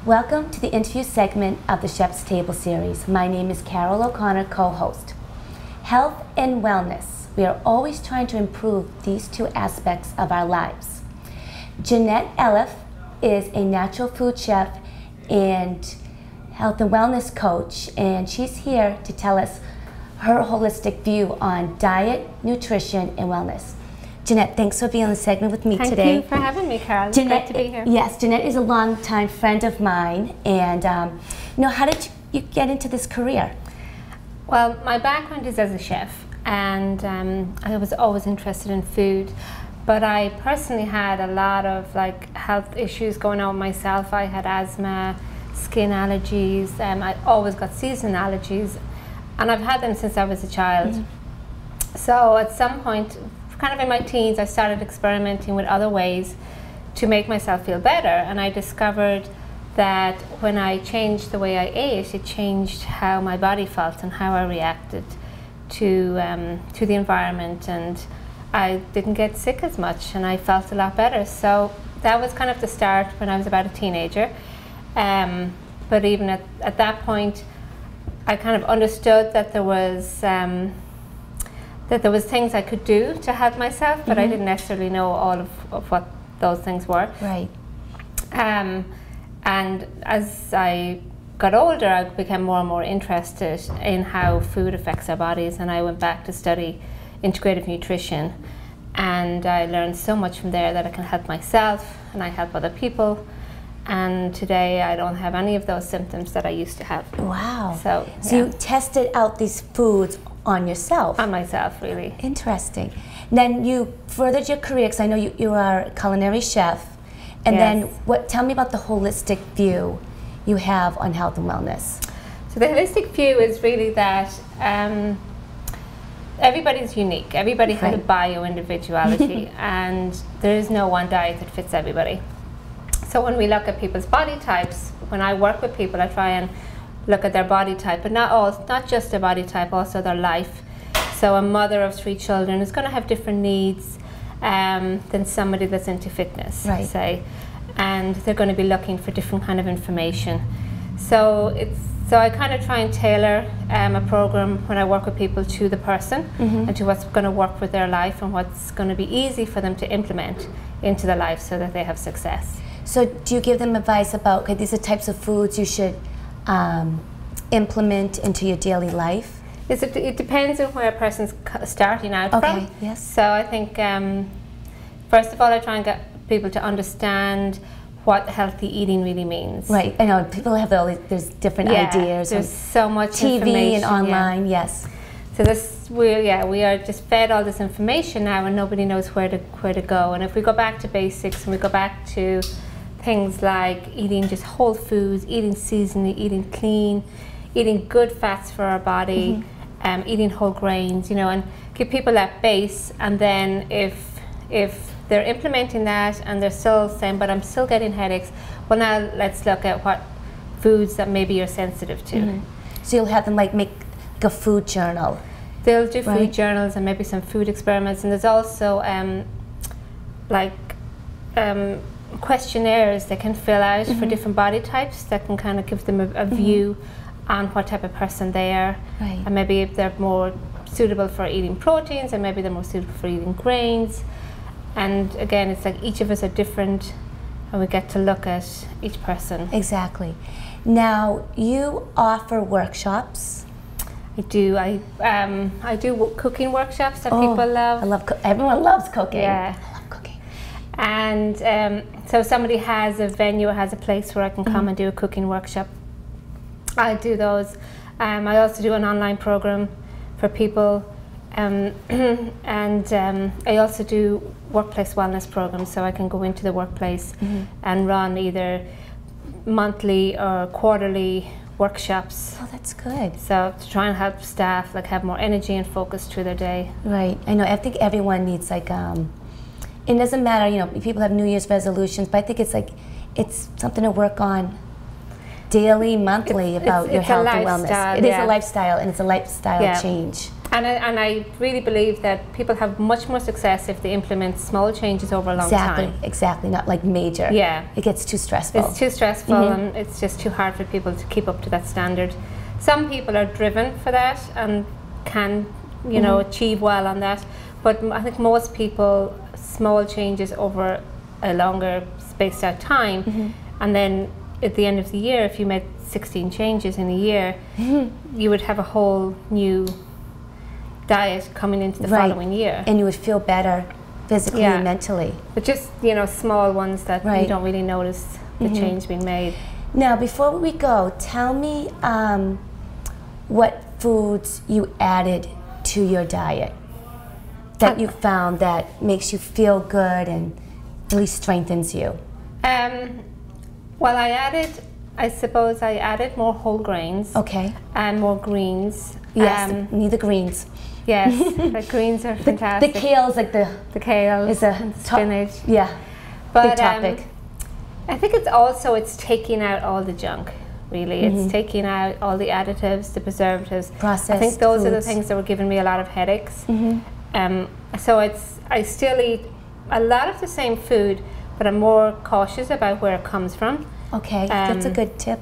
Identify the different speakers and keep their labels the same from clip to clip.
Speaker 1: Welcome to the interview segment of the Chef's Table series. My name is Carol O'Connor, co-host. Health and wellness. We are always trying to improve these two aspects of our lives. Jannette Elliffe is a natural food chef and health and wellness coach, and she's here to tell us her holistic view on diet, nutrition, and wellness. Jannette, thanks for being on the segment with me today.
Speaker 2: Thank you for having me, Carol. It's great to be here.
Speaker 1: Yes, Jannette is a longtime friend of mine, and how did you get into this career?
Speaker 2: Well, my background is as a chef, and I was always interested in food, but I personally had a lot of health issues going on myself. I had asthma, skin allergies, I always got season allergies, and I've had them since I was a child. Mm-hmm. So at some point, kind of in my teens, I started experimenting with other ways to make myself feel better, and I discovered that when I changed the way I ate, it changed how my body felt and how I reacted to the environment, and I didn't get sick as much, and I felt a lot better. So that was kind of the start when I was about a teenager. But even at that point, I kind of understood that there was things I could do to help myself, but I didn't necessarily know all of what those things were.
Speaker 1: Right.
Speaker 2: And as I got older, I became more and more interested in how food affects our bodies, and I went back to study integrative nutrition, and I learned so much from there that I can help myself and I help other people. And today I don't have any of those symptoms that I used to have.
Speaker 1: Wow.
Speaker 2: So
Speaker 1: you tested out these foods on yourself?
Speaker 2: On myself, really.
Speaker 1: Interesting. Then you furthered your career, because I know you are a culinary chef. And
Speaker 2: yes.
Speaker 1: Then tell me about the holistic view you have on health and wellness.
Speaker 2: So the holistic view is really that everybody's unique. Everybody has a bio-individuality, and there is no one diet that fits everybody. So when we look at people's body types, when I work with people, I try and look at their body type, but not just their body type, also their life. So a mother of 3 children is going to have different needs than somebody that's into fitness, say, and they're going to be looking for different kind of information. So I kind of try and tailor a program when I work with people to the person and to what's going to work with their life and what's going to be easy for them to implement into their life so that they have success.
Speaker 1: So do you give them advice about, okay, these are types of foods you should implement into your daily life?
Speaker 2: It depends on where a person's starting out from.
Speaker 1: Okay, yes.
Speaker 2: So I think, first of all, I try and get people to understand what healthy eating really means.
Speaker 1: Right, I know, people have there's different ideas.
Speaker 2: There's so much
Speaker 1: TV and online, yes.
Speaker 2: So we are just fed all this information now, and nobody knows where to go. And if we go back to basics and we go back to things like eating just whole foods, eating seasonally, eating clean, eating good fats for our body, eating whole grains, and give people that base. And then if they're implementing that and they're still saying, but I'm still getting headaches, well, now let's look at what foods that maybe you're sensitive to.
Speaker 1: So you'll have them make a food journal.
Speaker 2: They'll do food journals and maybe some food experiments, and there's also questionnaires they can fill out for different body types that can kind of give them a view on what type of person they are, and maybe if they're more suitable for eating proteins, and maybe they're more suitable for eating grains. And again, it's like each of us are different, and we get to look at each person.
Speaker 1: Exactly. Now, you offer workshops.
Speaker 2: I do. I do cooking workshops that people love.
Speaker 1: Everyone loves cooking.
Speaker 2: Yeah.
Speaker 1: I love cooking.
Speaker 2: And so somebody has a venue or has a place where I can come and do a cooking workshop, I do those. I also do an online program for people, and I also do workplace wellness programs, so I can go into the workplace and run either monthly or quarterly workshops.
Speaker 1: Oh, that's good.
Speaker 2: So to try and help staff have more energy and focus through their day.
Speaker 1: Right. I know. I think everyone needs it doesn't matter. People have New Year's resolutions, but I think it's something to work on daily, monthly about your health and wellness. It is a lifestyle, and it's a lifestyle change.
Speaker 2: And I really believe that people have much more success if they implement small changes over a long time.
Speaker 1: Exactly, not like major.
Speaker 2: Yeah.
Speaker 1: It gets too stressful.
Speaker 2: It's too stressful, and it's just too hard for people to keep up to that standard. Some people are driven for that and can, you know, achieve well on that. But I think most people, small changes over a longer spaced out time, and then at the end of the year, if you made 16 changes in a year, you would have a whole new diet coming into the following year.
Speaker 1: And you would feel better physically and mentally.
Speaker 2: But just, you know, small ones that you don't really notice the change being made.
Speaker 1: Now, before we go, tell me what foods you added to your diet that you found that makes you feel good and really strengthens you.
Speaker 2: Well, I suppose I added more whole grains.
Speaker 1: Okay.
Speaker 2: And more greens.
Speaker 1: Yes, need the greens.
Speaker 2: Yes, the greens are fantastic.
Speaker 1: The kale's like the
Speaker 2: kale
Speaker 1: is a
Speaker 2: spinach.
Speaker 1: Yeah,
Speaker 2: but,
Speaker 1: big topic.
Speaker 2: I think it's taking out all the junk. Really, it's taking out all the additives, the preservatives.
Speaker 1: Processed
Speaker 2: I think those
Speaker 1: foods.
Speaker 2: are the things that were giving me a lot of headaches. So I still eat a lot of the same food, but I'm more cautious about where it comes from.
Speaker 1: Okay, that's a good tip.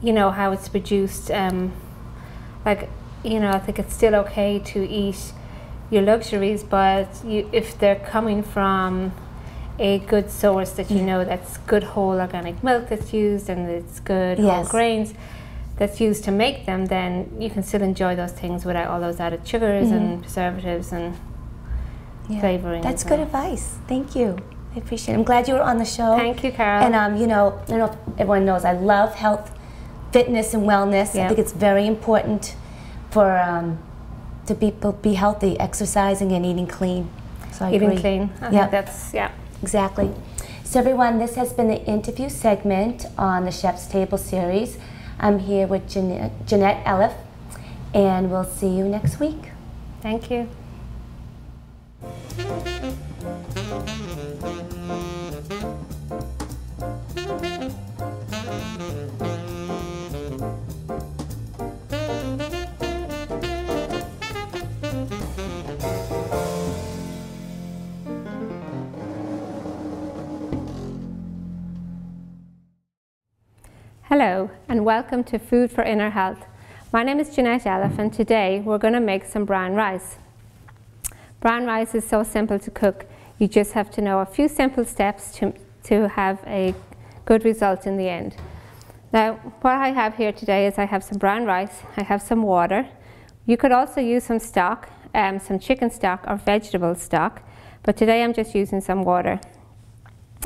Speaker 2: You know, how it's produced. Like, you know, I think it's still okay to eat your luxuries, but if they're coming from a good source that you know that's good whole organic milk that's used and it's good whole grains that's used to make them, then you can still enjoy those things without all those added sugars and preservatives and flavoring.
Speaker 1: That's good advice. Thank you. I appreciate it. I'm glad you were on the show.
Speaker 2: Thank you, Carol.
Speaker 1: And you know, I don't know if everyone knows, I love health, fitness, and wellness. I think it's very important for to be healthy, exercising and eating clean. So I agree.
Speaker 2: Eating clean. I think that's
Speaker 1: exactly. So everyone, this has been the interview segment on the Chef's Table series. I'm here with Jannette Elliffe, and we'll see you next week.
Speaker 2: Thank you. Hello and welcome to Food for Inner Health. My name is Jannette Elliffe, and today we're going to make some brown rice. Brown rice is so simple to cook. You just have to know a few simple steps to have a good result in the end. Now, what I have here today is I have some brown rice, I have some water. You could also use some stock, some chicken stock or vegetable stock, but today I'm just using some water.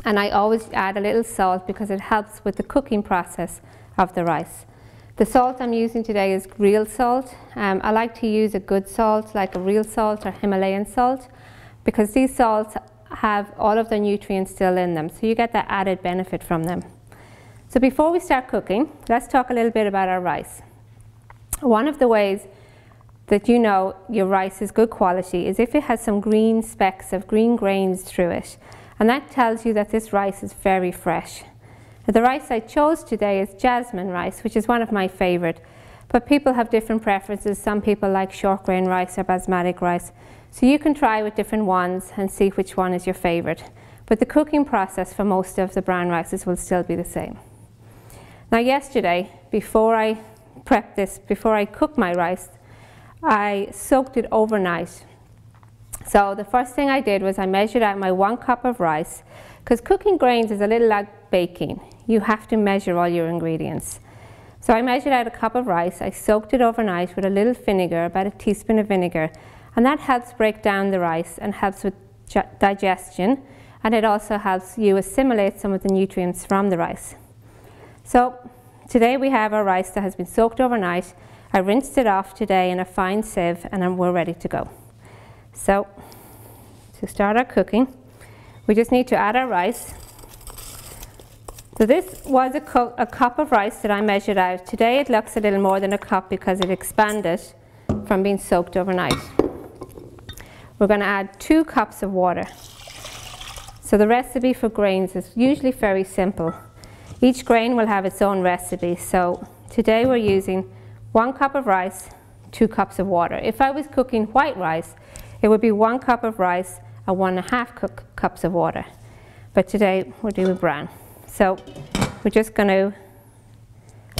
Speaker 2: And I always add a little salt because it helps with the cooking process of the rice. The salt I'm using today is real salt. I like to use a good salt, like a real salt or Himalayan salt, because these salts have all of the nutrients still in them, so you get that added benefit from them. So before we start cooking, let's talk a little bit about our rice. One of the ways that you know your rice is good quality is if it has some green specks of green grains through it. And that tells you that this rice is very fresh. The rice I chose today is jasmine rice, which is one of my favorite. But people have different preferences. Some people like short grain rice or basmati rice. So you can try with different ones and see which one is your favorite. But the cooking process for most of the brown rices will still be the same. Now yesterday, before I prepped this, before I cooked my rice, I soaked it overnight. So the first thing I did was I measured out my 1 cup of rice, because cooking grains is a little like baking. You have to measure all your ingredients. So I measured out a cup of rice, I soaked it overnight with a little vinegar, about a teaspoon of vinegar, and that helps break down the rice and helps with digestion, and it also helps you assimilate some of the nutrients from the rice. So today we have our rice that has been soaked overnight. I rinsed it off today in a fine sieve, and we're ready to go. So, to start our cooking, we just need to add our rice. So this was a cup of rice that I measured out. Today it looks a little more than a cup because it expanded from being soaked overnight. We're going to add 2 cups of water. So the recipe for grains is usually very simple. Each grain will have its own recipe. So today we're using 1 cup of rice, 2 cups of water. If I was cooking white rice, it would be 1 cup of rice and 1.5 cups of water. But today we're doing brown. So we're just going to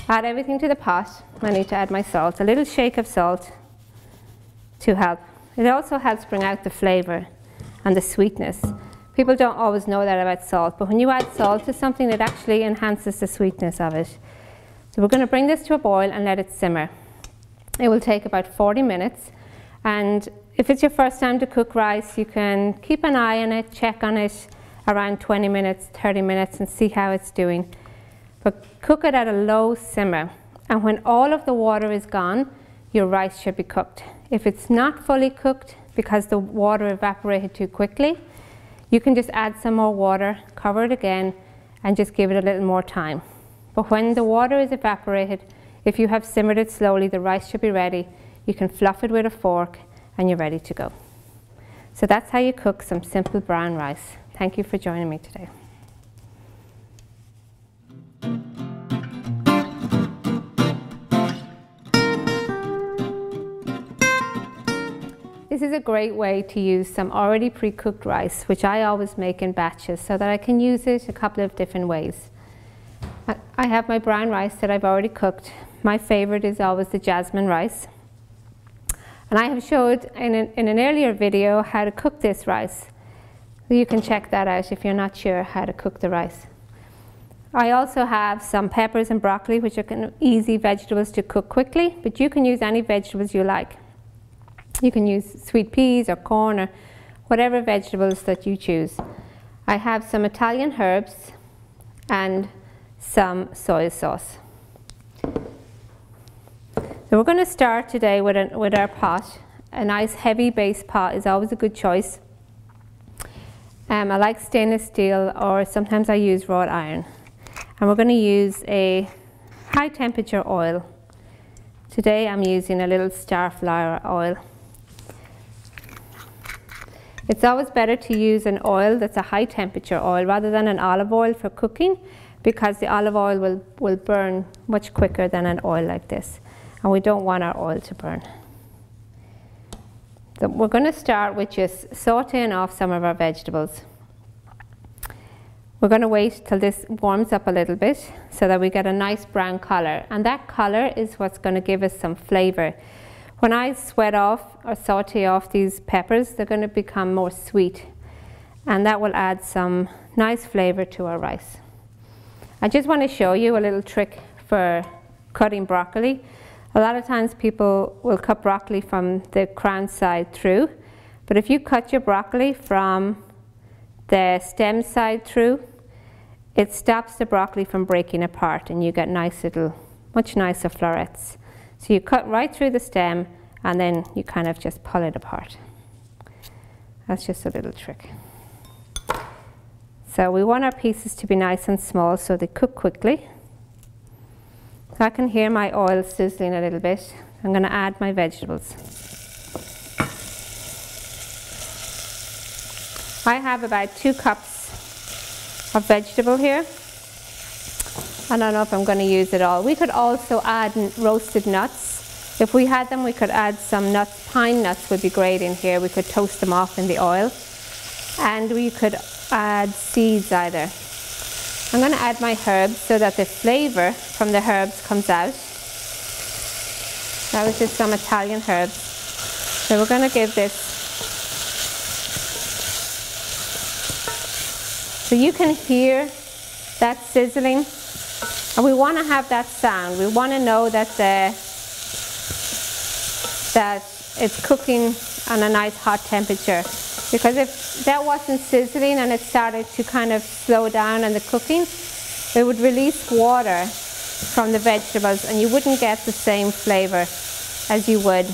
Speaker 2: add everything to the pot. I need to add my salt, a little shake of salt to help. It also helps bring out the flavor and the sweetness. People don't always know that about salt, but when you add salt to something, it actually enhances the sweetness of it. So we're going to bring this to a boil and let it simmer. It will take about 40 minutes, and if it's your first time to cook rice, you can keep an eye on it, check on it around 20 minutes, 30 minutes and see how it's doing. But cook it at a low simmer, and when all of the water is gone, your rice should be cooked. If it's not fully cooked because the water evaporated too quickly, you can just add some more water, cover it again, and just give it a little more time. But when the water is evaporated, if you have simmered it slowly, the rice should be ready. You can fluff it with a fork and you're ready to go. So that's how you cook some simple brown rice. Thank you for joining me today. This is a great way to use some already pre-cooked rice, which I always make in batches so that I can use it a couple of different ways. I have my brown rice that I've already cooked. My favorite is always the jasmine rice. And I have showed in an earlier video how to cook this rice. So you can check that out if you're not sure how to cook the rice. I also have some peppers and broccoli, which are easy vegetables to cook quickly, but you can use any vegetables you like. You can use sweet peas or corn or whatever vegetables that you choose. I have some Italian herbs and some soy sauce. So we're going to start today with our pot. A nice heavy base pot is always a good choice. I like stainless steel, or sometimes I use wrought iron. And we're going to use a high temperature oil. Today I'm using a little starflower oil. It's always better to use an oil that's a high temperature oil rather than an olive oil for cooking, because the olive oil will burn much quicker than an oil like this, and we don't want our oil to burn. So we're going to start with just sauteing off some of our vegetables. We're going to wait till this warms up a little bit so that we get a nice brown colour, and that colour is what's going to give us some flavour. When I sweat off or saute off these peppers, they're going to become more sweet, and that will add some nice flavour to our rice. I just want to show you a little trick for cutting broccoli. A lot of times people will cut broccoli from the crown side through, but if you cut your broccoli from the stem side through, it stops the broccoli from breaking apart, and you get nice little, much nicer florets. So you cut right through the stem and then you kind of just pull it apart. That's just a little trick. So we want our pieces to be nice and small so they cook quickly. So I can hear my oil sizzling a little bit. I'm going to add my vegetables. I have about 2 cups of vegetable here. I don't know if I'm going to use it all. We could also add roasted nuts. If we had them, we could add some nuts. Pine nuts would be great in here. We could toast them off in the oil. And we could add seeds either. I'm going to add my herbs so that the flavour from the herbs comes out. That was just some Italian herbs. So we're going to give this. So you can hear that sizzling. And we want to have that sound. We want to know that it's cooking on a nice hot temperature. Because if that wasn't sizzling and it started to kind of slow down in the cooking, it would release water from the vegetables and you wouldn't get the same flavor as you would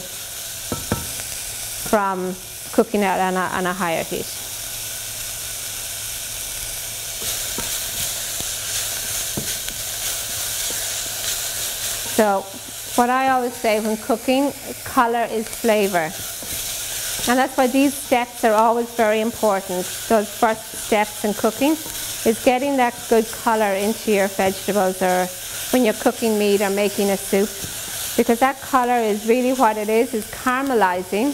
Speaker 2: from cooking it on a higher heat. So what I always say when cooking, color is flavor. And that's why these steps are always very important. Those first steps in cooking is getting that good color into your vegetables, or when you're cooking meat or making a soup. because that color is really what it is caramelizing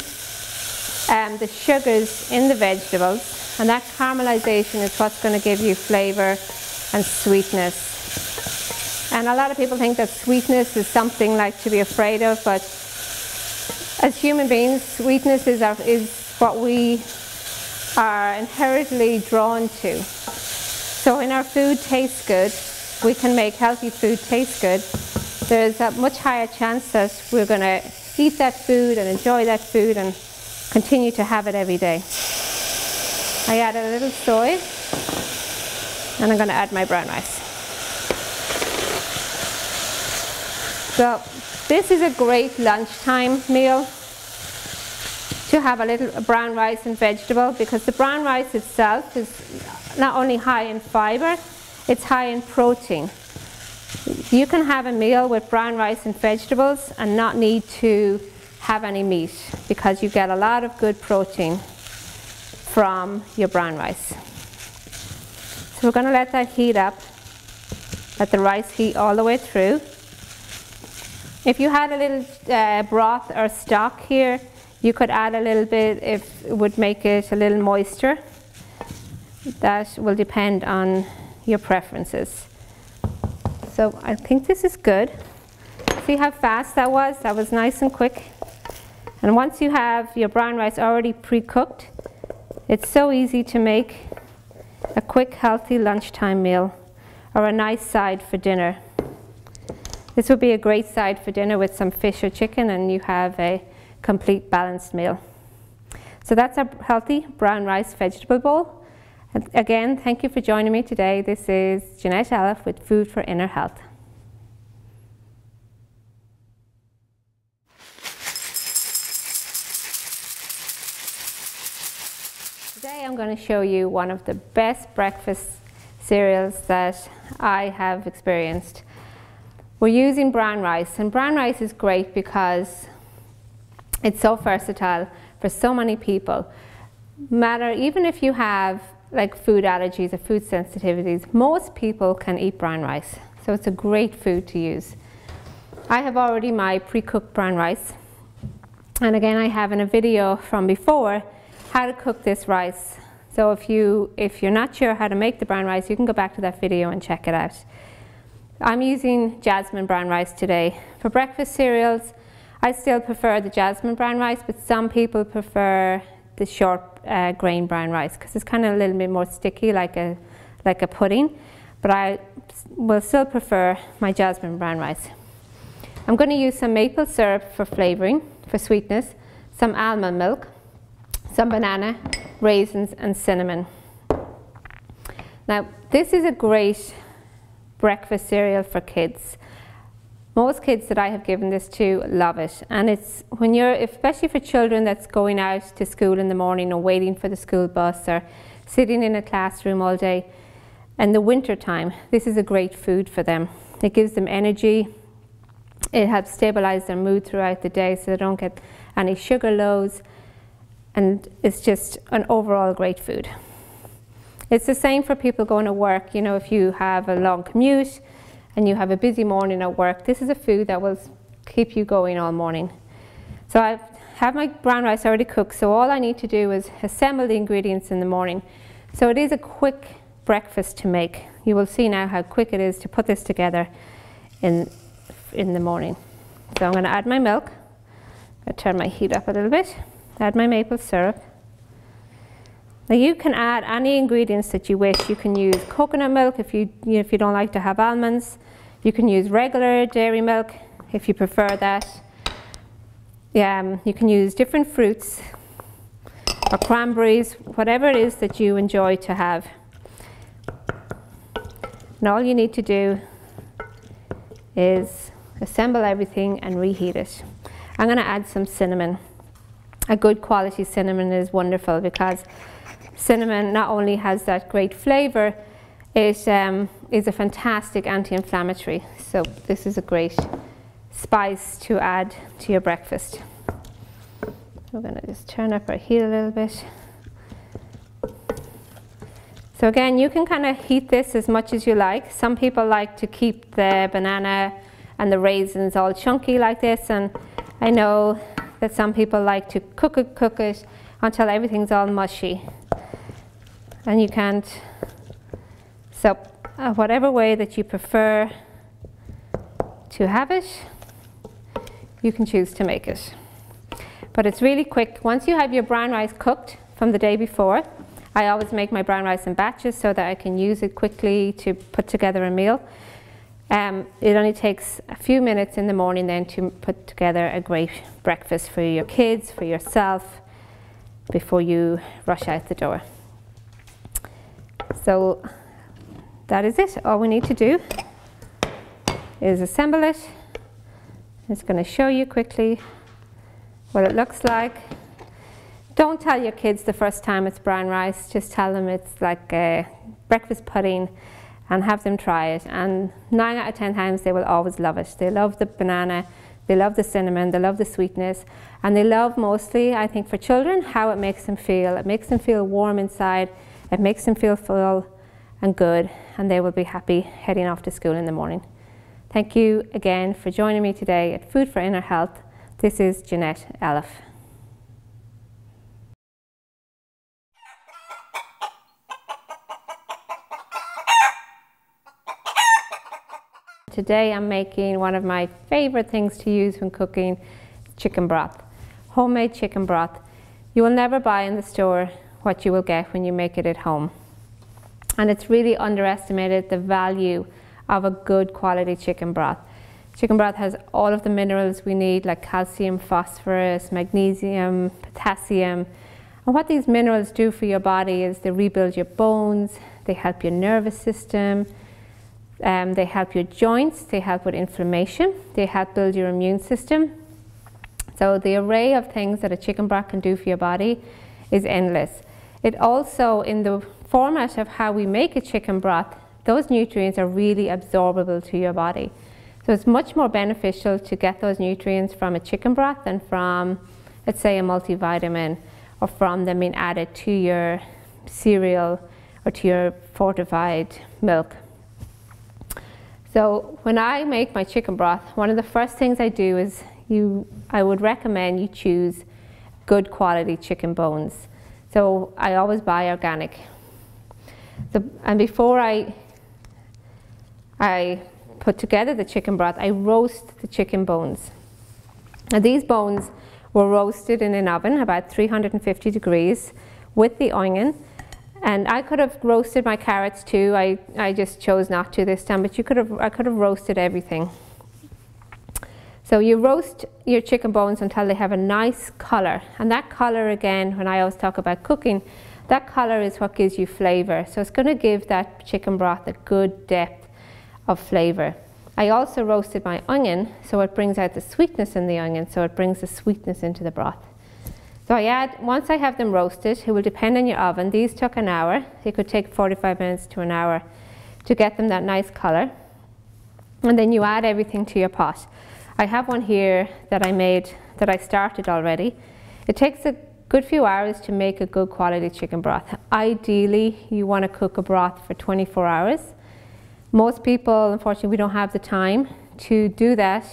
Speaker 2: the sugars in the vegetables, and that caramelization is what's going to give you flavor and sweetness. And a lot of people think that sweetness is something like to be afraid of, but as human beings, sweetness is what we are inherently drawn to. So when our food tastes good, we can make healthy food taste good. There's a much higher chance that we're going to eat that food and enjoy that food and continue to have it every day. I add a little soy, and I'm going to add my brown rice. So this is a great lunchtime meal to have a little brown rice and vegetable, because the brown rice itself is not only high in fiber, it's high in protein. You can have a meal with brown rice and vegetables and not need to have any meat, because you get a lot of good protein from your brown rice. So we're going to let that heat up, let the rice heat all the way through. If you had a little broth or stock here, you could add a little bit if it would make it a little moister. That will depend on your preferences. So I think this is good. See how fast that was? That was nice and quick. And once you have your brown rice already pre-cooked, it's so easy to make a quick, healthy lunchtime meal or a nice side for dinner. This would be a great side for dinner with some fish or chicken, and you have a complete balanced meal. So that's our healthy brown rice vegetable bowl. And again, thank you for joining me today. This is Jannette Elliffe with Food for Inner Health. Today I'm going to show you one of the best breakfast cereals that I have experienced. We're using brown rice, and brown rice is great because it's so versatile for so many people. Even if you have like food allergies or food sensitivities, most people can eat brown rice. So it's a great food to use. I have already my pre-cooked brown rice. And again, I have in a video from before how to cook this rice. So if you're not sure how to make the brown rice, you can go back to that video and check it out. I'm using jasmine brown rice today. For breakfast cereals, I still prefer the jasmine brown rice, but some people prefer the short grain brown rice because it's kind of a little bit more sticky, like a pudding. But I will still prefer my jasmine brown rice. I'm going to use some maple syrup for flavoring, for sweetness, some almond milk, some banana, raisins, and cinnamon. Now, this is a great breakfast cereal for kids. Most kids that I have given this to love it, and it's especially for children that's going out to school in the morning or waiting for the school bus or sitting in a classroom all day. In the winter time, this is a great food for them. It gives them energy. It helps stabilize their mood throughout the day so they don't get any sugar lows, and it's just an overall great food. It's the same for people going to work. You know, if you have a long commute and you have a busy morning at work, this is a food that will keep you going all morning. So I have my brown rice already cooked, so all I need to do is assemble the ingredients in the morning. So it is a quick breakfast to make. You will see now how quick it is to put this together in the morning. So I'm going to add my milk. I'm going to turn my heat up a little bit. Add my maple syrup. Now you can add any ingredients that you wish. You can use coconut milk if you don't like to have almonds. You can use regular dairy milk if you prefer that. You can use different fruits or cranberries, whatever it is that you enjoy to have. And all you need to do is assemble everything and reheat it. I'm going to add some cinnamon. A good quality cinnamon is wonderful because cinnamon not only has that great flavor, it is a fantastic anti-inflammatory. So this is a great spice to add to your breakfast. We're going to just turn up our heat a little bit. So again, you can kind of heat this as much as you like. Some people like to keep the banana and the raisins all chunky like this. And I know that some people like to cook it until everything's all mushy. And you can't, so whatever way that you prefer to have it, you can choose to make it. But it's really quick. Once you have your brown rice cooked from the day before, I always make my brown rice in batches so that I can use it quickly to put together a meal. It only takes a few minutes in the morning then to put together a great breakfast for your kids, for yourself, before you rush out the door. So that is it. All we need to do is assemble it. It's going to show you quickly what it looks like. Don't tell your kids the first time it's brown rice. Just tell them it's like a breakfast pudding and have them try it. And 9 out of 10 times they will always love it. They love the banana, they love the cinnamon, they love the sweetness, and they love mostly, I think for children, how it makes them feel. It makes them feel warm inside, it makes them feel full and good, and they will be happy heading off to school in the morning. Thank you again for joining me today at Food for Inner Health. This is Jannette Elliffe. Today I'm making one of my favorite things to use when cooking, chicken broth. Homemade chicken broth. You will never buy in the store what you will get when you make it at home. And it's really underestimated the value of a good quality chicken broth. Chicken broth has all of the minerals we need, like calcium, phosphorus, magnesium, potassium. And what these minerals do for your body is they rebuild your bones, they help your nervous system, they help your joints, they help with inflammation, they help build your immune system. So the array of things that a chicken broth can do for your body is endless. It also, in the format of how we make a chicken broth, those nutrients are really absorbable to your body. So it's much more beneficial to get those nutrients from a chicken broth than from, let's say, a multivitamin, or from them being added to your cereal or to your fortified milk. So when I make my chicken broth, one of the first things I do is I would recommend you choose good quality chicken bones. So I always buy organic. And before I put together the chicken broth, I roast the chicken bones. Now these bones were roasted in an oven about 350 degrees with the onion. And I could have roasted my carrots too. I just chose not to this time, but I could have roasted everything. So you roast your chicken bones until they have a nice color. And that color, again, when I always talk about cooking, that color is what gives you flavor. So it's going to give that chicken broth a good depth of flavor. I also roasted my onion, so it brings out the sweetness in the onion, so it brings the sweetness into the broth. So once I have them roasted, it will depend on your oven. These took an hour. It could take 45 minutes to an hour to get them that nice color. And then you add everything to your pot. I have one here that I made, that I started already. It takes a good few hours to make a good quality chicken broth. Ideally, you want to cook a broth for 24 hours. Most people, unfortunately, we don't have the time to do that.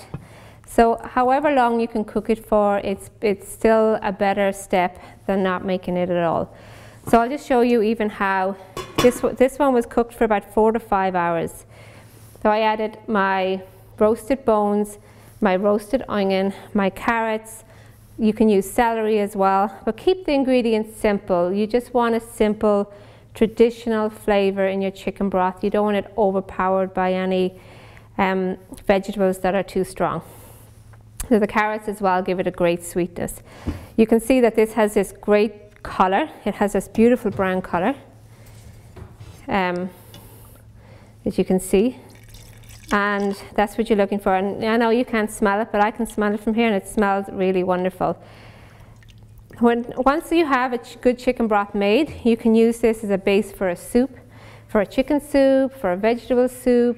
Speaker 2: So however long you can cook it for, it's still a better step than not making it at all. So I'll just show you even how this one was cooked for about 4 to 5 hours. So I added my roasted bones, my roasted onion, my carrots. You can use celery as well, but keep the ingredients simple. You just want a simple, traditional flavor in your chicken broth. You don't want it overpowered by any vegetables that are too strong. So the carrots as well give it a great sweetness. You can see that this has this great color. It has this beautiful brown color, as you can see. And that's what you're looking for. And I know you can't smell it, but I can smell it from here, and it smells really wonderful. Once you have a good chicken broth made, you can use this as a base for a soup, for a chicken soup, for a vegetable soup.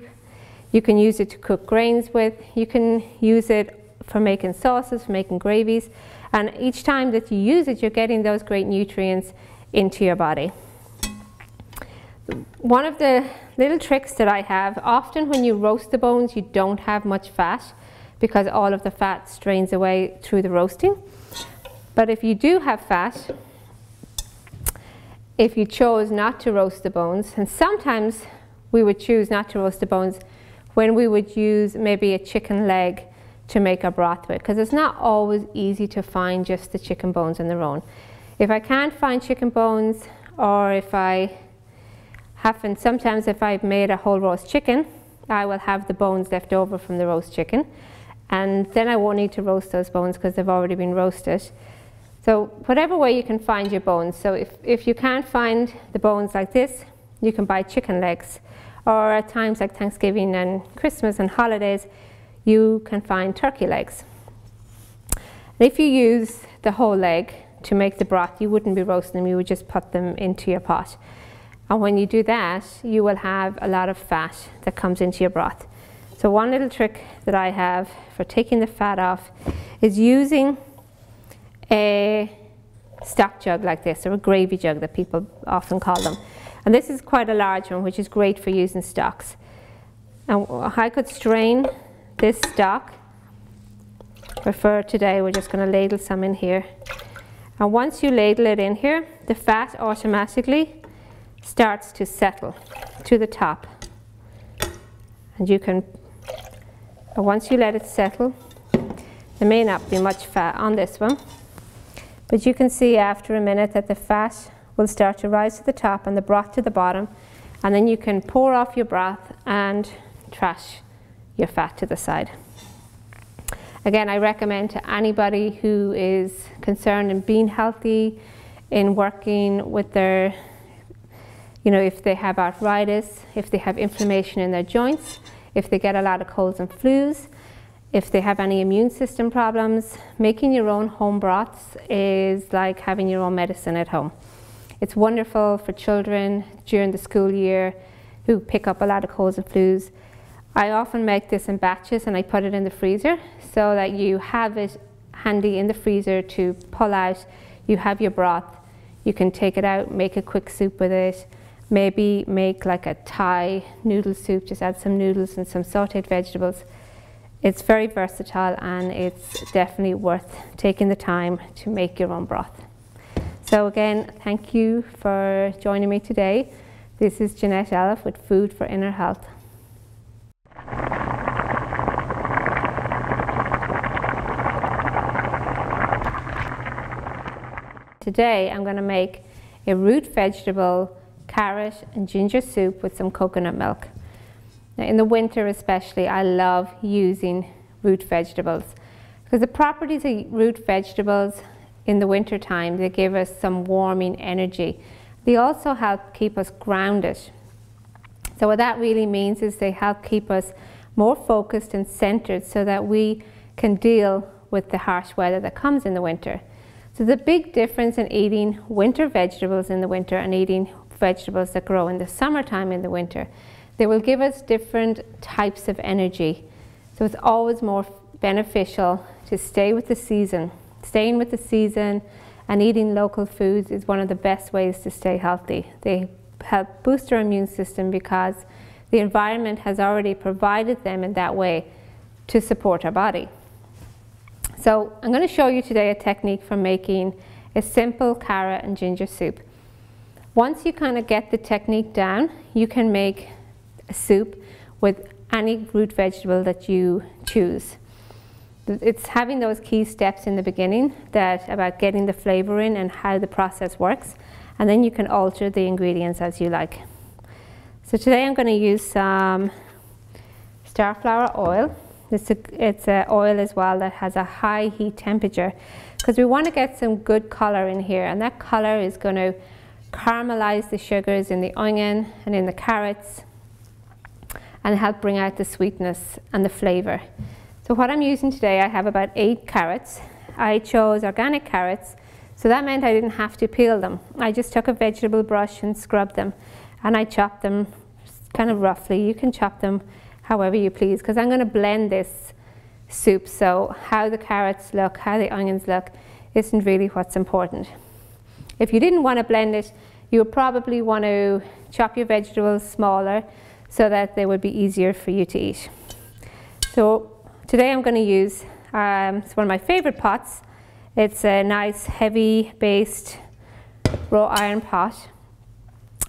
Speaker 2: You can use it to cook grains with. You can use it for making sauces, for making gravies, and each time that you use it, you're getting those great nutrients into your body. one of the little tricks that I have, often when you roast the bones, you don't have much fat because all of the fat strains away through the roasting. But if you do have fat, if you chose not to roast the bones, and sometimes we would choose not to roast the bones when we would use maybe a chicken leg to make our broth with, because it's not always easy to find just the chicken bones on their own. If I can't find chicken bones, or if I haven't, sometimes if I've made a whole roast chicken, I will have the bones left over from the roast chicken, and then I won't need to roast those bones because they've already been roasted. So whatever way you can find your bones. So if you can't find the bones like this, you can buy chicken legs, or at times like Thanksgiving and Christmas and holidays, you can find turkey legs. And if you use the whole leg to make the broth, you wouldn't be roasting them, you would just put them into your pot. And when you do that, you will have a lot of fat that comes into your broth. So one little trick that I have for taking the fat off is using a stock jug like this, or a gravy jug that people often call them. And this is quite a large one, which is great for using stocks. And I could strain this stock, but for today we're just going to ladle some in here. And once you ladle it in here, the fat automatically starts to settle to the top. And you can, once you let it settle, there may not be much fat on this one, but you can see after a minute that the fat will start to rise to the top and the broth to the bottom, and then you can pour off your broth and trash your fat to the side. Again, I recommend to anybody who is concerned in being healthy, in working with their, if they have arthritis, if they have inflammation in their joints, if they get a lot of colds and flus, if they have any immune system problems, making your own home broths is like having your own medicine at home. It's wonderful for children during the school year who pick up a lot of colds and flus. I often make this in batches and I put it in the freezer so that you have it handy in the freezer to pull out. You have your broth, you can take it out, make a quick soup with it, maybe make like a Thai noodle soup, just add some noodles and some sauteed vegetables. It's very versatile and it's definitely worth taking the time to make your own broth. So again, thank you for joining me today. This is Jannette Elliffe with Food for Inner Health. Today I'm going to make a root vegetable, carrot and ginger soup with some coconut milk. Now in the winter especially, I love using root vegetables because the properties of root vegetables in the winter time, they give us some warming energy. They also help keep us grounded. So what that really means is they help keep us more focused and centered so that we can deal with the harsh weather that comes in the winter. So the big difference in eating winter vegetables in the winter and eating vegetables that grow in the summertime in the winter, they will give us different types of energy. So it's always more beneficial to stay with the season. Staying with the season and eating local foods is one of the best ways to stay healthy. They help boost our immune system because the environment has already provided them in that way to support our body. So I'm going to show you today a technique for making a simple carrot and ginger soup. Once you kind of get the technique down, you can make a soup with any root vegetable that you choose. It's having those key steps in the beginning that about getting the flavor in and how the process works, and then you can alter the ingredients as you like. So today I'm going to use some starflower oil. It's an oil as well that has a high heat temperature because we want to get some good color in here, and that color is going to caramelize the sugars in the onion and in the carrots and help bring out the sweetness and the flavor. So what I'm using today, I have about 8 carrots. I chose organic carrots, so that meant I didn't have to peel them. I just took a vegetable brush and scrubbed them, and I chopped them kind of roughly. You can chop them however you please, because I'm going to blend this soup, so how the carrots look, how the onions look, isn't really what's important. If you didn't want to blend it, you would probably want to chop your vegetables smaller so that they would be easier for you to eat. So today I'm going to use, it's one of my favorite pots. It's a nice heavy based raw iron pot,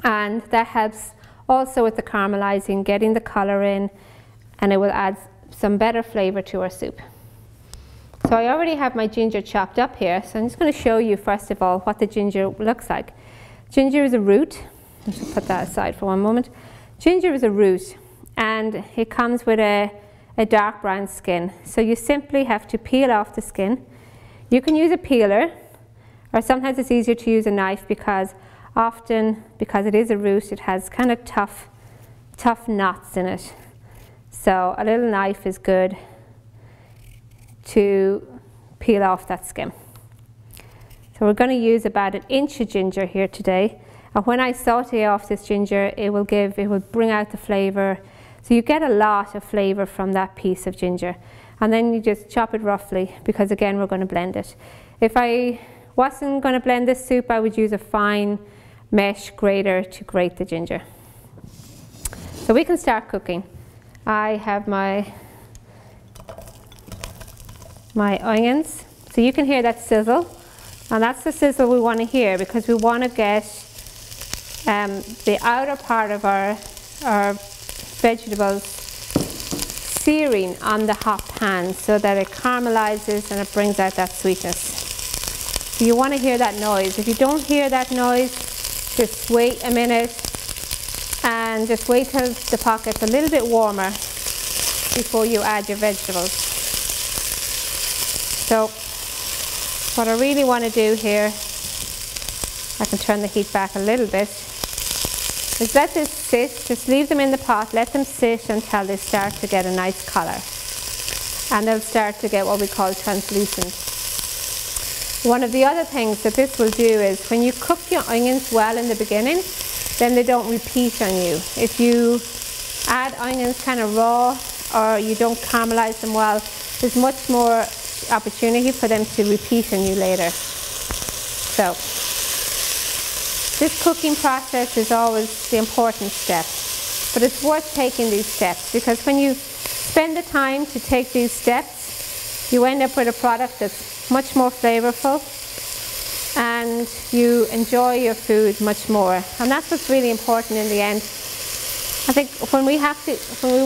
Speaker 2: and that helps also with the caramelizing, getting the color in, and it will add some better flavor to our soup. So I already have my ginger chopped up here, so I'm just going to show you first of all what the ginger looks like. Ginger is a root. Let's put that aside for one moment. Ginger is a root, and it comes with a dark brown skin. So you simply have to peel off the skin. You can use a peeler, or sometimes it's easier to use a knife because often, because it is a root, it has kind of tough knots in it. So a little knife is good to peel off that skin. So we're going to use about 1 inch of ginger here today. And when I saute off this ginger, it will bring out the flavor. So you get a lot of flavor from that piece of ginger. And then you just chop it roughly, because again, we're going to blend it. If I wasn't going to blend this soup, I would use a fine mesh grater to grate the ginger. So we can start cooking. I have my onions. So you can hear that sizzle. And that's the sizzle we want to hear, because we want to get the outer part of our vegetables searing on the hot pan so that it caramelizes and it brings out that sweetness. So you want to hear that noise. If you don't hear that noise, just wait a minute and just wait till the pot gets a little bit warmer before you add your vegetables. So what I really want to do here, I can turn the heat back a little bit, is let this sit. Just leave them in the pot, let them sit until they start to get a nice colour, and they'll start to get what we call translucent. One of the other things that this will do is when you cook your onions well in the beginning, then they don't repeat on you. If you add onions kind of raw or you don't caramelize them well, there's much more opportunity for them to repeat on you later. So this cooking process is always the important step, but it's worth taking these steps, because when you spend the time to take these steps, you end up with a product that's much more flavorful and you enjoy your food much more. And that's what's really important in the end. I think when we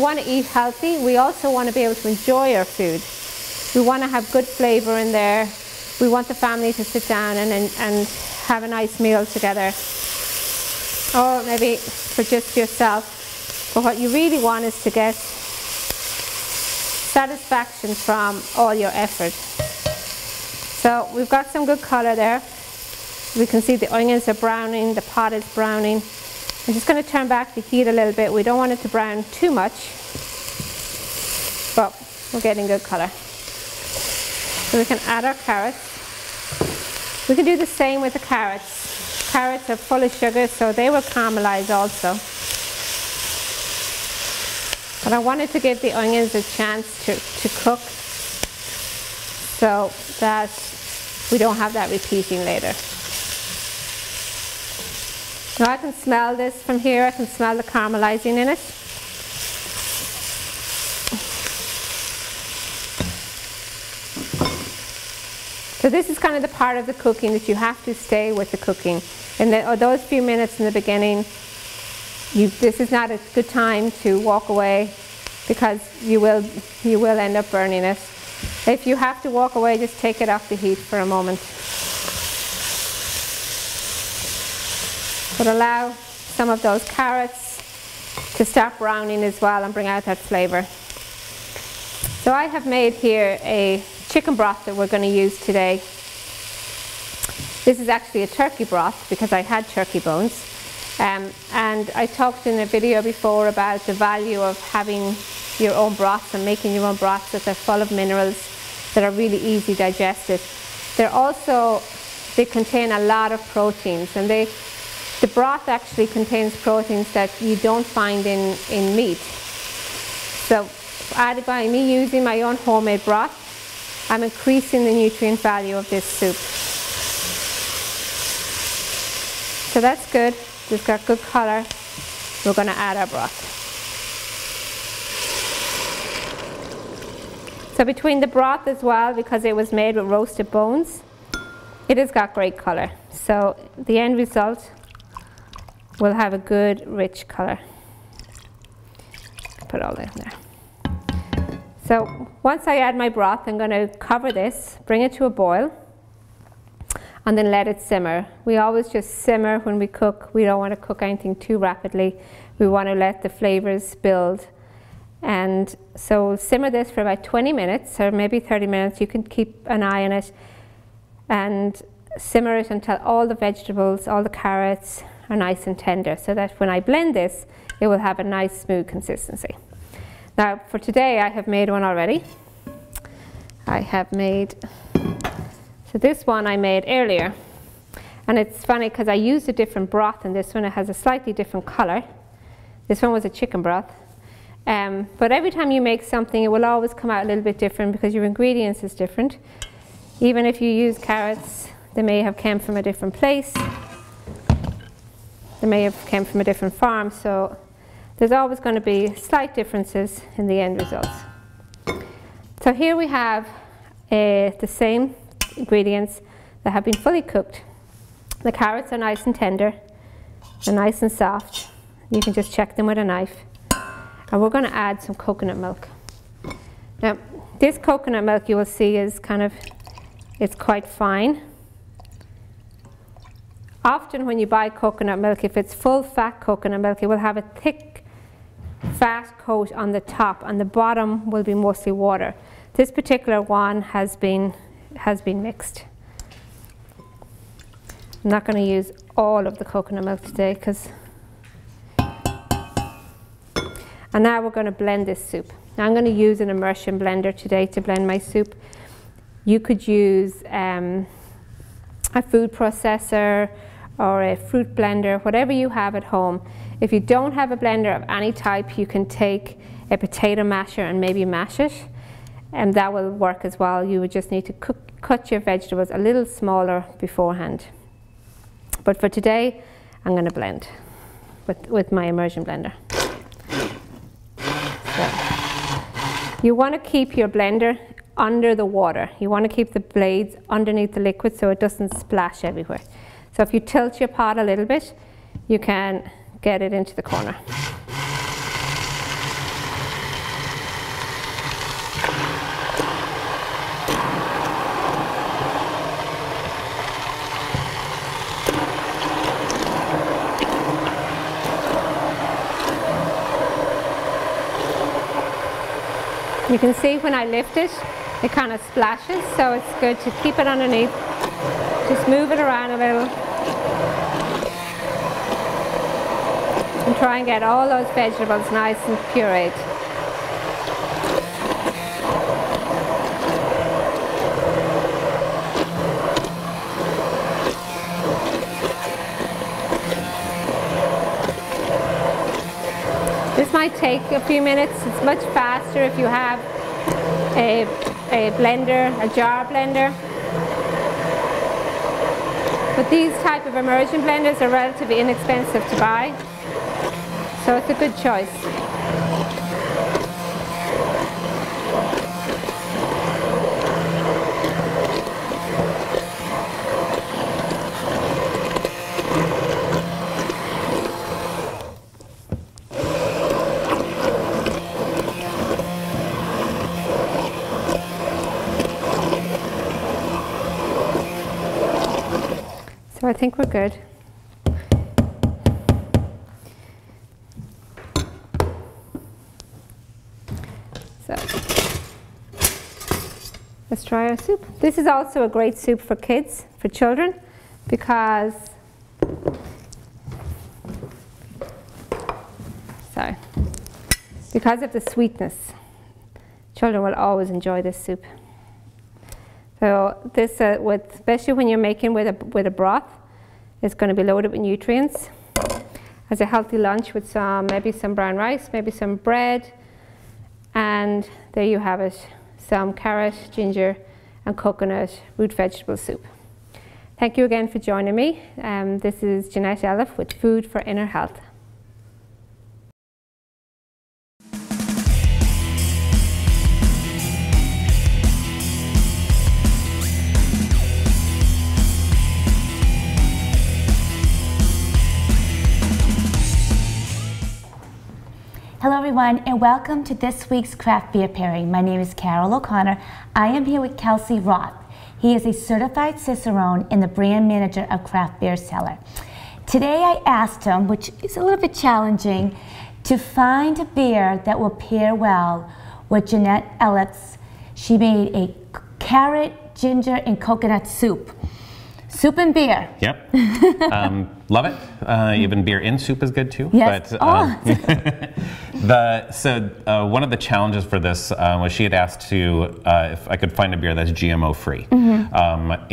Speaker 2: want to eat healthy, we also want to be able to enjoy our food. We want to have good flavor in there. We want the family to sit down and have a nice meal together. Or maybe for just yourself. But what you really want is to get satisfaction from all your effort. So we've got some good colour there. We can see the onions are browning, the pot is browning. I'm just going to turn back the heat a little bit. We don't want it to brown too much, but we're getting good colour. So we can add our carrots. We can do the same with the carrots. Carrots are full of sugar, so they will caramelize also. But I wanted to give the onions a chance to cook so that we don't have that repeating later. Now I can smell this from here. I can smell the caramelizing in it. So this is kind of the part of the cooking that you have to stay with the cooking. And those few minutes in the beginning, this is not a good time to walk away, because you will end up burning it. If you have to walk away, just take it off the heat for a moment. But allow some of those carrots to start browning as well and bring out that flavour. So I have made here a chicken broth that we're going to use today. This is actually a turkey broth because I had turkey bones. And I talked in a video before about the value of having your own broths and making your own broths that are full of minerals that are really easy digested. They contain a lot of proteins, and the broth actually contains proteins that you don't find in meat. So by me using my own homemade broth, I'm increasing the nutrient value of this soup. So that's good. It's got good color. We're going to add our broth. So between the broth as well, because it was made with roasted bones, it has got great color. So the end result will have a good rich color. Put all that in there. So once I add my broth, I'm going to cover this, bring it to a boil, and then let it simmer. We always just simmer when we cook. We don't want to cook anything too rapidly. We want to let the flavors build. And so simmer this for about 20 minutes or maybe 30 minutes. You can keep an eye on it and simmer it until all the vegetables, all the carrots are nice and tender, so that when I blend this, it will have a nice smooth consistency. Now for today I have made one already. I have made, so this one I made earlier, and it's funny because I used a different broth in this one. It has a slightly different color. This one was a chicken broth. But every time you make something, it will always come out a little bit different because your ingredients is different. Even if you use carrots, they may have come from a different place. They may have come from a different farm, so there's always going to be slight differences in the end results. So here we have the same ingredients that have been fully cooked. The carrots are nice and tender, they're nice and soft. You can just check them with a knife. And we're going to add some coconut milk. Now, this coconut milk you will see is it's quite fine. Often when you buy coconut milk, if it's full fat coconut milk, it will have a thick fat coat on the top, and the bottom will be mostly water. This particular one has been mixed. I'm not going to use all of the coconut milk today because. And now we're going to blend this soup. Now I'm going to use an immersion blender today to blend my soup. You could use a food processor or a fruit blender, whatever you have at home. If you don't have a blender of any type, you can take a potato masher and maybe mash it, and that will work as well. You would just need to cut your vegetables a little smaller beforehand. But for today, I'm going to blend with my immersion blender. You want to keep your blender under the water. You want to keep the blades underneath the liquid so it doesn't splash everywhere. So if you tilt your pot a little bit, you can get it into the corner. You can see when I lift it, it kind of splashes, so it's good to keep it underneath. Just move it around a little. And try and get all those vegetables nice and pureed. This might take a few minutes. It's much faster if you have a blender, a jar blender. But these type of immersion blenders are relatively inexpensive to buy, so it's a good choice. So I think we're good. So let's try our soup. This is also a great soup for kids, for children, because of the sweetness. Children will always enjoy this soup. So this, especially when you're making with a broth, it's going to be loaded with nutrients. As a healthy lunch with maybe some brown rice, maybe some bread, and there you have it, some carrot, ginger, and coconut root vegetable soup. Thank you again for joining me. This is Jannette Elliffe with Food for Inner Health.
Speaker 1: Hello everyone, and welcome to this week's craft beer pairing. My name is Carol O'Connor. I am here with Kelsey Roth. He is a certified Cicerone and the brand manager of Craft Beer Cellar. Today I asked him, which is a little bit challenging, to find a beer that will pair well with Jannette Elliffe's. She made a carrot, ginger, and coconut soup. Soup and beer.
Speaker 3: Yep. Love it. Even beer in soup is good too.
Speaker 1: Yes.
Speaker 3: But, one of the challenges for this was she had asked to if I could find a beer that's GMO free.
Speaker 1: What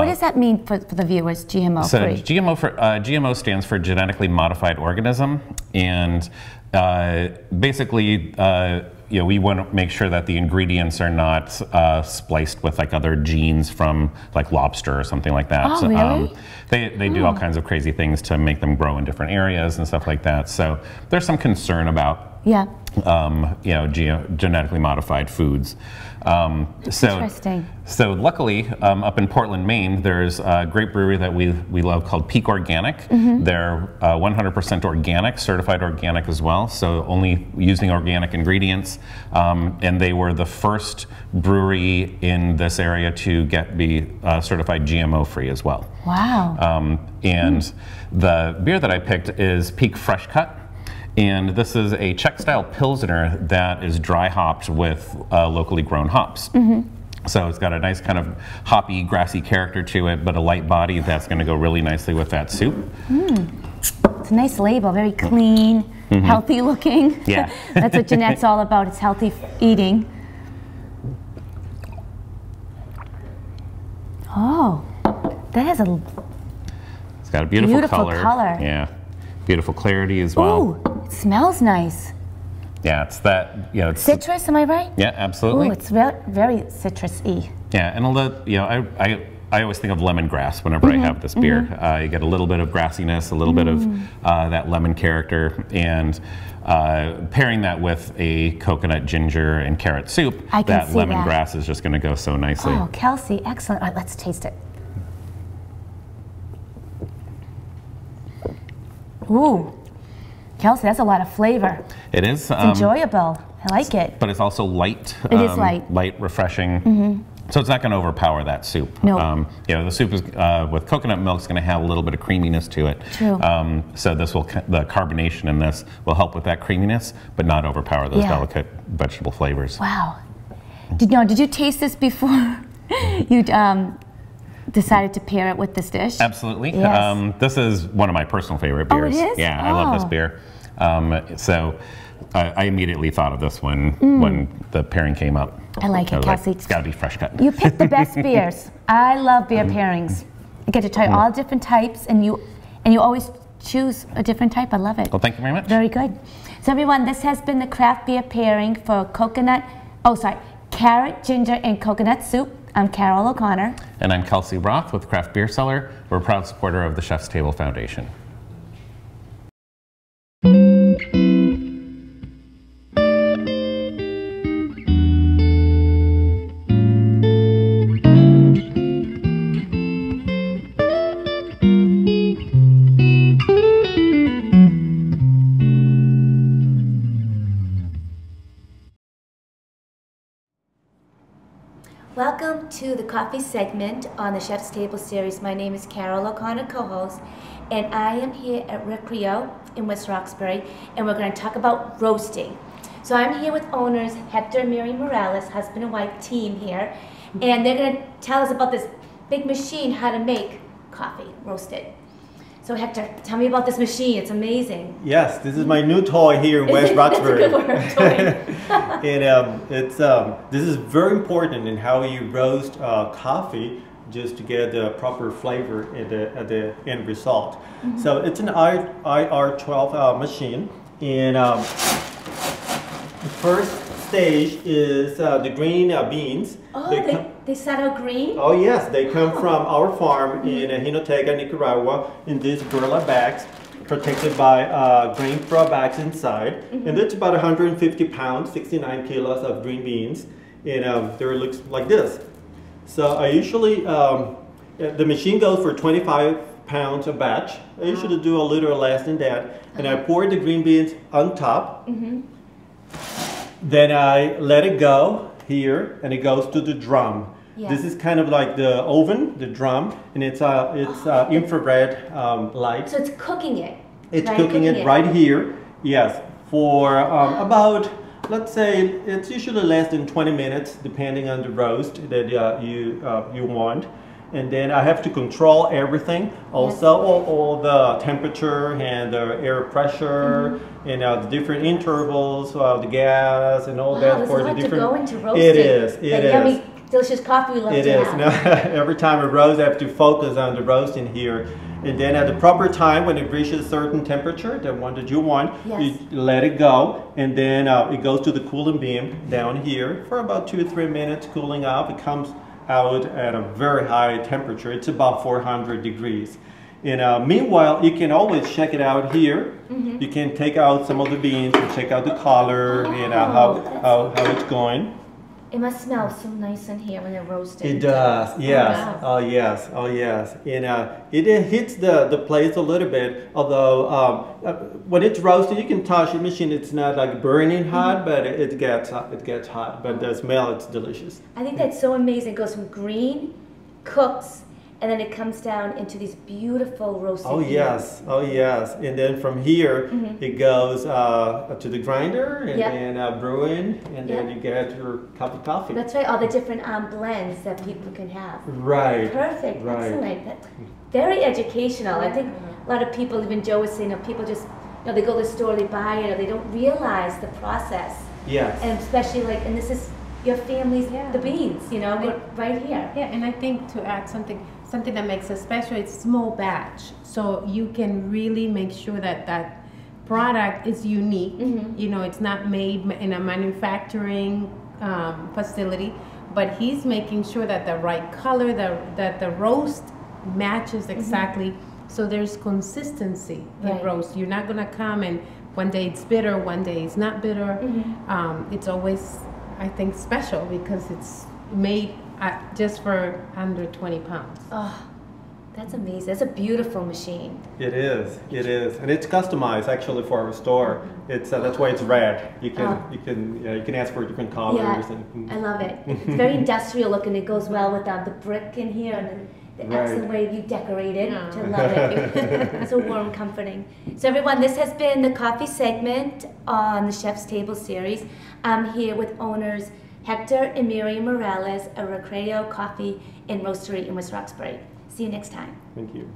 Speaker 1: does that mean for the viewers, GMO free?
Speaker 3: So GMO stands for genetically modified organism, and basically we want to make sure that the ingredients are not spliced with like other genes from like lobster or something like that.
Speaker 1: Oh, really?
Speaker 3: They do all kinds of crazy things to make them grow in different areas and stuff like that. So there's some concern about genetically modified foods.
Speaker 1: Interesting.
Speaker 3: So luckily, up in Portland, Maine, there's a great brewery that we love called Peak Organic. They're 100% organic, certified organic as well, so only using organic ingredients. And they were the first brewery in this area to be certified GMO free as well.
Speaker 1: Wow.
Speaker 3: And the beer that I picked is Peak Fresh Cut. And this is a Czech-style Pilsner that is dry hopped with locally grown hops. So it's got a nice kind of hoppy, grassy character to it, but a light body that's going to go really nicely with that soup.
Speaker 1: It's a nice label, very clean, healthy looking.
Speaker 3: Yeah.
Speaker 1: That's what Jannette's all about, it's healthy eating. Oh, that has
Speaker 3: It's got a beautiful color. Yeah. Beautiful clarity as well.
Speaker 1: Ooh, it smells nice.
Speaker 3: Yeah, it's that, it's
Speaker 1: citrus, am I right?
Speaker 3: Yeah, absolutely.
Speaker 1: Ooh, it's very citrus-y.
Speaker 3: Yeah, and I always think of lemongrass whenever I have this beer. You get a little bit of grassiness, a little bit of that lemon character, and pairing that with a coconut, ginger, and carrot soup, that lemongrass is just going to go so nicely.
Speaker 1: Oh, Kelsey, excellent. All right, let's taste it. Ooh, Kelsey, that's a lot of flavor.
Speaker 3: It is.
Speaker 1: It's enjoyable. I like it.
Speaker 3: But it's also light.
Speaker 1: It is light.
Speaker 3: Light, refreshing. So it's not going to overpower that soup.
Speaker 1: No.
Speaker 3: The soup is with coconut milk is going to have a little bit of creaminess to it.
Speaker 1: True.
Speaker 3: So the carbonation in this will help with that creaminess, but not overpower those delicate vegetable flavors.
Speaker 1: Wow. Did you taste this before you decided to pair it with this dish?
Speaker 3: Absolutely.
Speaker 1: Yes.
Speaker 3: This is one of my personal favorite beers.
Speaker 1: Oh, it is?
Speaker 3: Yeah, I love this beer. So I immediately thought of this when the pairing came up.
Speaker 1: I like it, Kelsey.
Speaker 3: It's got to be fresh cut.
Speaker 1: You picked the best beers. I love beer pairings. You get to try all different types, and you always choose a different type. I love it.
Speaker 3: Well, thank you very much.
Speaker 1: Very good. So everyone, this has been the craft beer pairing for carrot, ginger, and coconut soup. I'm Carol O'Connor.
Speaker 3: And I'm Kelsey Roth with Craft Beer Cellar. We're a proud supporter of the Chef's Table Foundation.
Speaker 1: Welcome to the coffee segment on the Chef's Table series. My name is Carol O'Connor, co-host, and I am here at Recreo in West Roxbury, and we're going to talk about roasting. So I'm here with owners Hector and Mary Morales, husband and wife team here, and they're going to tell us about this big machine, how to make coffee roasted. So Hector, tell me about this machine. It's amazing.
Speaker 4: Yes, this is my new toy here in West Roxbury.
Speaker 1: That's a good word, toy.
Speaker 4: And this is very important in how you roast coffee, just to get the proper flavor at the end result. Mm-hmm. So it's an IR12 machine, and the first stage is the green beans.
Speaker 1: Oh, They start out green?
Speaker 4: Oh yes, they come from our farm in Jinotega, Nicaragua, in these Gorilla bags, protected by green straw bags inside. And it's about 150 pounds, 69 kilos of green beans. And there looks like this. So I usually, the machine goes for 25 pounds a batch. I usually do a little less than that. And I pour the green beans on top. Then I let it go here, and it goes to the drum. Yeah. This is kind of like the oven, the drum, and it's infrared light.
Speaker 1: So it's cooking it.
Speaker 4: It's cooking it right here, yes, for about, let's say, it's usually less than 20 minutes, depending on the roast that you want. And then I have to control everything, also all the temperature and the air pressure, and the different intervals, the gas, and all that for the different.
Speaker 1: To go into roasting.
Speaker 4: It is. It is.
Speaker 1: Yummy, delicious coffee we love to have.
Speaker 4: It is. Now, every time I roast, I have to focus on the roasting here. And then at the proper time, when it reaches a certain temperature, the one that you want, you let it go. And then it goes to the cooling beam down here for about 2 to 3 minutes, cooling off. It comes out at a very high temperature. It's about 400 degrees. And meanwhile, you can always check it out here. You can take out some of the beans and check out the color and how it's going.
Speaker 1: It must smell so nice in here when they're roasting.
Speaker 4: It does, yes. Oh yes, oh yes. And it hits the place a little bit, although when it's roasted, you can touch the machine. It's not like burning hot, but it gets hot. But the smell, it's delicious.
Speaker 1: I think that's so amazing. It goes from green, cooks, and then it comes down into these beautiful roasted beans.
Speaker 4: Yes, oh yes. And then from here, it goes to the grinder, and then brewing, and then you get your cup of coffee.
Speaker 1: That's right, all the different blends that people can have.
Speaker 4: Right.
Speaker 1: Perfect, excellent. Very educational. I think a lot of people, even Joe was saying, people just, they go to the store, they buy it, or they don't realize the process.
Speaker 4: Yes.
Speaker 1: And especially and this is your family's, the beans, right here.
Speaker 5: Yeah, and I think to add something that makes it special, it's small batch. So you can really make sure that product is unique. It's not made in a manufacturing facility, but he's making sure that the right color, that the roast matches exactly. So there's consistency in roast. You're not gonna come and one day it's bitter, one day it's not bitter. It's always, I think, special because it's made just for under 20 pounds.
Speaker 1: Oh, that's amazing. That's a beautiful machine.
Speaker 4: It is, and it's customized actually for our store. It's that's why it's red. You can ask for different colors.
Speaker 1: Yeah, I love it. It's very industrial looking. It goes well with the brick in here and the excellent way you decorated. I love it. It's so warm, comforting. So everyone, this has been the coffee segment on the Chef's Table series. I'm here with owners Hector and Miriam Morales, a Recreo Coffee and Roasterie in West Roxbury. See you next time.
Speaker 4: Thank you.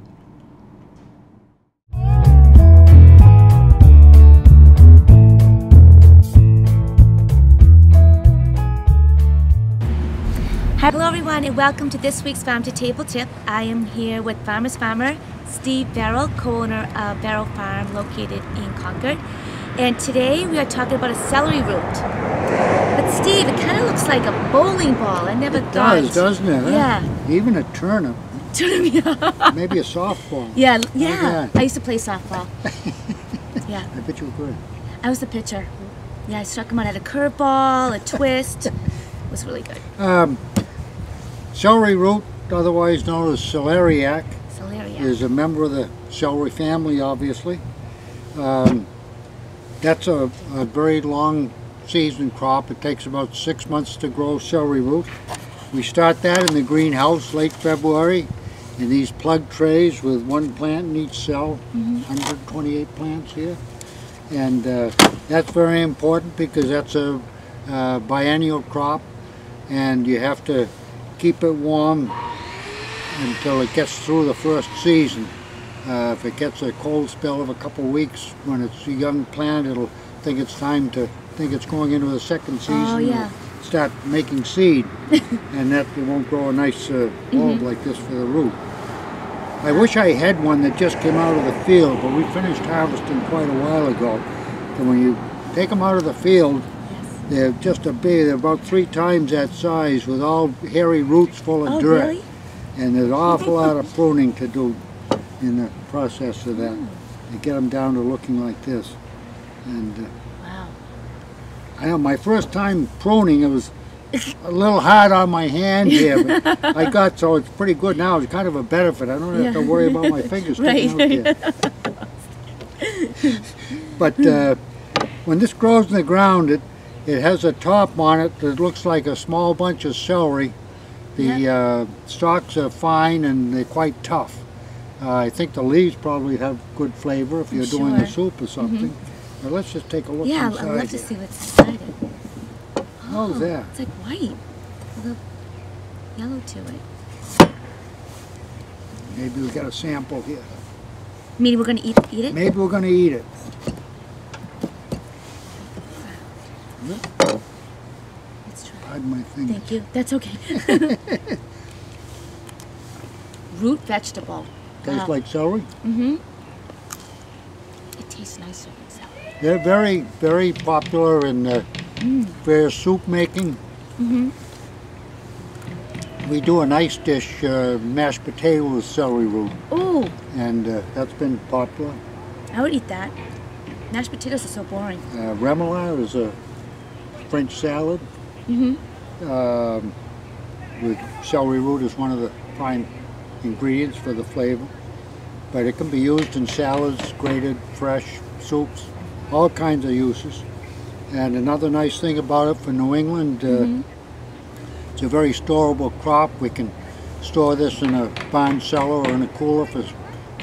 Speaker 1: Hello everyone and welcome to this week's Farm to Table Tip. I am here with Farmer's Farmer Steve Farrell, co-owner of Farrell Farm located in Concord. And today we are talking about a celery root. But Steve, it kind of looks like a bowling ball. I never thought.
Speaker 6: It does, doesn't it?
Speaker 1: Yeah.
Speaker 6: Huh? Even a turnip.
Speaker 1: Turnip,
Speaker 6: Maybe a softball.
Speaker 1: Yeah. I used to play softball. Yeah.
Speaker 6: I bet you were good.
Speaker 1: I was the pitcher. Yeah, I struck him out at a curveball, a twist. It was really good.
Speaker 6: Celery root, otherwise known as celeriac, is a member of the celery family, obviously. That's a very long season crop. It takes about 6 months to grow celery root. We start that in the greenhouse late February in these plug trays with one plant in each cell, 128 plants here. And that's very important because that's a biennial crop and you have to keep it warm until it gets through the first season. If it gets a cold spell of a couple weeks when it's a young plant, it'll think it's time to think it's going into the second season. Start making seed, and that it won't grow a nice bulb like this for the root. I wish I had one that just came out of the field, but we finished harvesting quite a while ago. And when you take them out of the field, They're just they're about 3 times that size with all hairy roots full of dirt.
Speaker 1: Really?
Speaker 6: And there's an awful lot of pruning to do in the process of that. To get them down to looking like this. And
Speaker 1: Wow.
Speaker 6: I know my first time pruning, it was a little hard on my hand here, but I got so it's pretty good now. It's kind of a benefit. I don't have to worry about my fingers sticking out there. But when this grows in the ground, it has a top on it that looks like a small bunch of celery. The stalks are fine and they're quite tough. I think the leaves probably have good flavor if you're doing a soup or something. But let's just take a look inside.
Speaker 1: Yeah, I'd love to see what's inside it.
Speaker 6: How's that?
Speaker 1: It's like white. A little yellow to it.
Speaker 6: Maybe we got a sample here.
Speaker 1: Meaning we're going to eat it?
Speaker 6: Maybe we're going to eat it.
Speaker 1: Let's try.
Speaker 6: Hide my finger.
Speaker 1: Thank you. That's okay. Root vegetable.
Speaker 6: Tastes like celery?
Speaker 1: Mm-hmm. It tastes nicer than celery.
Speaker 6: They're very, very popular in various soup making. We do a nice dish, mashed potato with celery root.
Speaker 1: Ooh,
Speaker 6: And that's been popular.
Speaker 1: I would eat that. Mashed potatoes are so boring.
Speaker 6: Remoulade is a French salad. With celery root is one of the prime ingredients for the flavor. But it can be used in salads, grated, fresh, soups, all kinds of uses. And another nice thing about it for New England, it's a very storable crop. We can store this in a barn cellar or in a cooler for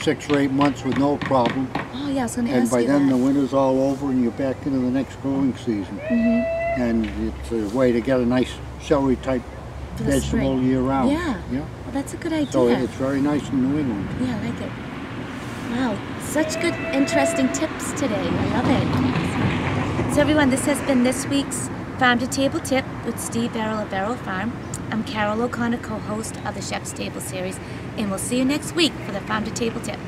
Speaker 6: 6 or 8 months with no problem.
Speaker 1: Oh yeah, I was going to
Speaker 6: And
Speaker 1: ask
Speaker 6: by
Speaker 1: you
Speaker 6: then
Speaker 1: that.
Speaker 6: the winter's all over and you're back into the next growing season. And it's a way to get a nice celery type
Speaker 1: For the
Speaker 6: vegetable
Speaker 1: spring.
Speaker 6: year round.
Speaker 1: Yeah. Well, that's a good idea.
Speaker 6: So it's very nice in New England.
Speaker 1: Yeah, I like it. Wow, such good, interesting tips today. I love it. So everyone, this has been this week's Farm to Table Tip with Steve Barrel of Barrel Farm. I'm Carol O'Connor, co-host of the Chef's Table series, and we'll see you next week for the Farm to Table Tip.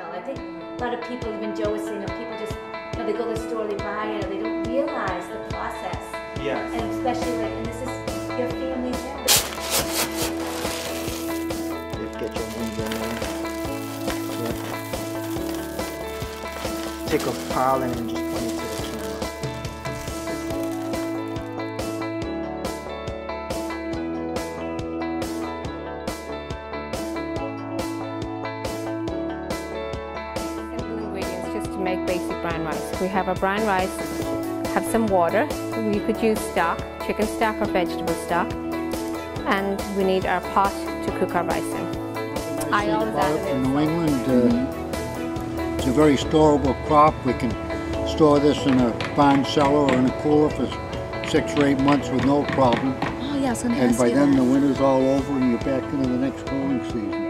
Speaker 1: I think a lot of people, even Joe was saying, people just, they go to the store, they buy it, or they don't realize the process.
Speaker 4: Yes.
Speaker 1: And especially and this is your family's habit.
Speaker 7: Get your hand there. Take a pile and then just point it to the camera.
Speaker 2: Simple ingredients just to make basic brown rice. We have our brown rice, have some water. We could use stock, chicken stock or vegetable stock. And we need our pot to cook our rice in. I always add it
Speaker 6: In
Speaker 2: in.
Speaker 6: New England, it's a very storable crop. We can store this in a barn cellar or in a cooler for 6 or 8 months with no problem.
Speaker 1: Oh yeah, I was going to
Speaker 6: And
Speaker 1: ask
Speaker 6: by
Speaker 1: you
Speaker 6: then
Speaker 1: that.
Speaker 6: the winter's all over and you're back into the next growing season.